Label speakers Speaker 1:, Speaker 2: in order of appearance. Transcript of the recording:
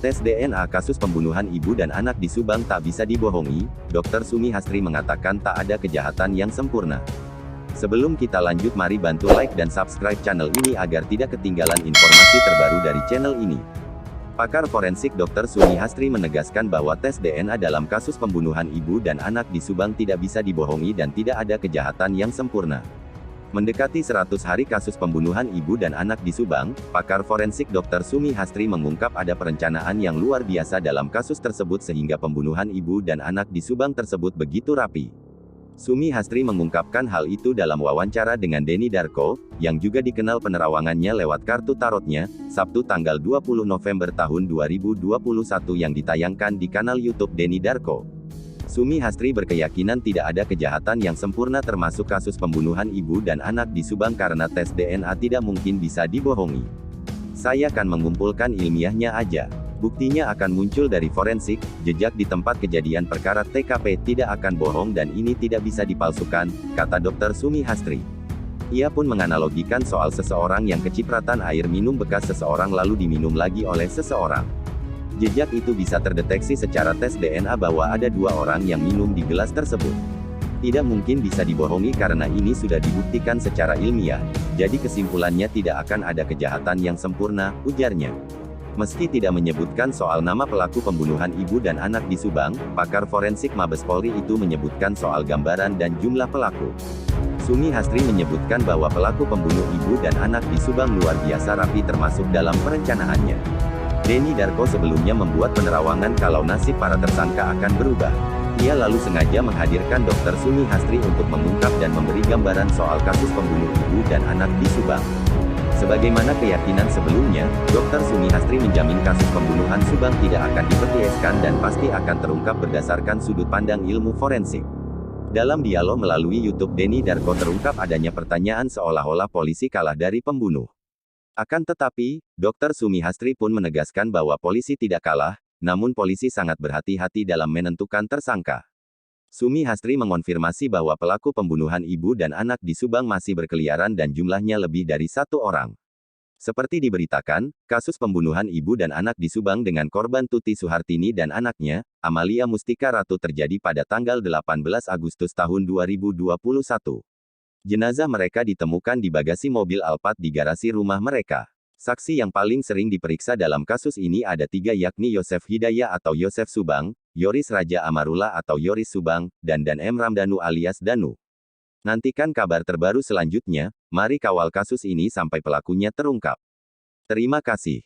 Speaker 1: Tes DNA kasus pembunuhan ibu dan anak di Subang tak bisa dibohongi, Dr. Sumi Hastri mengatakan tak ada kejahatan yang sempurna. Sebelum kita lanjut, mari bantu like dan subscribe channel ini agar tidak ketinggalan informasi terbaru dari channel ini. Pakar forensik Dr. Sumi Hastri menegaskan bahwa tes DNA dalam kasus pembunuhan ibu dan anak di Subang tidak bisa dibohongi dan tidak ada kejahatan yang sempurna. Mendekati 100 hari kasus pembunuhan ibu dan anak di Subang, pakar forensik Dr. Sumi Hastri mengungkap ada perencanaan yang luar biasa dalam kasus tersebut sehingga pembunuhan ibu dan anak di Subang tersebut begitu rapi. Sumi Hastri mengungkapkan hal itu dalam wawancara dengan Denny Darko, yang juga dikenal penerawangannya lewat kartu tarotnya, Sabtu tanggal 20 November tahun 2021 yang ditayangkan di kanal YouTube Denny Darko. Sumi Hastri berkeyakinan tidak ada kejahatan yang sempurna termasuk kasus pembunuhan ibu dan anak di Subang karena tes DNA tidak mungkin bisa dibohongi. Saya akan mengumpulkan ilmiahnya aja. Buktinya akan muncul dari forensik, jejak di tempat kejadian perkara TKP tidak akan bohong dan ini tidak bisa dipalsukan, kata Dr. Sumi Hastri. Ia pun menganalogikan soal seseorang yang kecipratan air minum bekas seseorang lalu diminum lagi oleh seseorang. Jejak itu bisa terdeteksi secara tes DNA bahwa ada dua orang yang minum di gelas tersebut. Tidak mungkin bisa dibohongi karena ini sudah dibuktikan secara ilmiah, jadi kesimpulannya tidak akan ada kejahatan yang sempurna, ujarnya. Meski tidak menyebutkan soal nama pelaku pembunuhan ibu dan anak di Subang, pakar forensik Mabes Polri itu menyebutkan soal gambaran dan jumlah pelaku. Sumi Hastri menyebutkan bahwa pelaku pembunuh ibu dan anak di Subang luar biasa rapi termasuk dalam perencanaannya. Denny Darko sebelumnya membuat penerawangan kalau nasib para tersangka akan berubah. Ia lalu sengaja menghadirkan Dr. Sumi Hastri untuk mengungkap dan memberi gambaran soal kasus pembunuh ibu dan anak di Subang. Sebagaimana keyakinan sebelumnya, Dr. Sumi Hastri menjamin kasus pembunuhan Subang tidak akan dipetieskan dan pasti akan terungkap berdasarkan sudut pandang ilmu forensik. Dalam dialog melalui YouTube Denny Darko terungkap adanya pertanyaan seolah-olah polisi kalah dari pembunuh. Akan tetapi, Dr. Sumi Hastri pun menegaskan bahwa polisi tidak kalah, namun polisi sangat berhati-hati dalam menentukan tersangka. Sumi Hastri mengonfirmasi bahwa pelaku pembunuhan ibu dan anak di Subang masih berkeliaran dan jumlahnya lebih dari satu orang. Seperti diberitakan, kasus pembunuhan ibu dan anak di Subang dengan korban Tuti Suhartini dan anaknya, Amalia Mustika Ratu terjadi pada tanggal 18 Agustus tahun 2021. Jenazah mereka ditemukan di bagasi mobil Alphard di garasi rumah mereka. Saksi yang paling sering diperiksa dalam kasus ini ada tiga yakni Yosef Hidayah atau Yosef Subang, Yoris Raja Amarula atau Yoris Subang, dan Dan M. Ramdhanu alias Danu. Nantikan kabar terbaru selanjutnya, mari kawal kasus ini sampai pelakunya terungkap. Terima kasih.